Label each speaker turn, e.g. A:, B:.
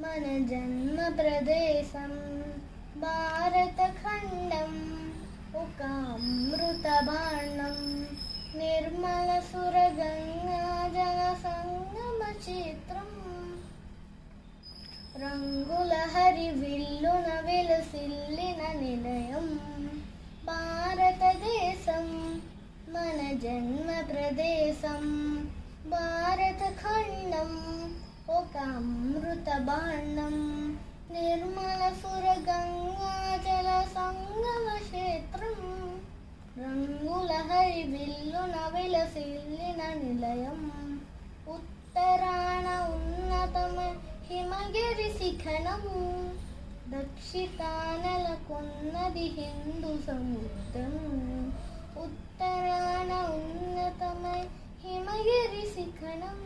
A: మన జన్మ ప్రదేశం భారతఖండం ఒక అమృత భాండం నిర్మల సురగంగా జన సంగమ చిత్రం రంగుల హరి విల్లున వెలసిల్లిన నిలయం భారతదేశం మన జన్మ ప్రదేశం భారతఖండం ఒక అమృత భాండం నిర్మల సురగంగా జల సంగమ క్షేత్రం రంగుల హరి విల్లున విలసిల్లిన నిలయం ఉత్తరాన ఉన్నతమ హిమగిరి శిఖరం దక్షిణాన నెలకొన్నది హిందూ సముద్రం ఉత్తరాన ఉన్నతమ హిమగిరి శిఖరం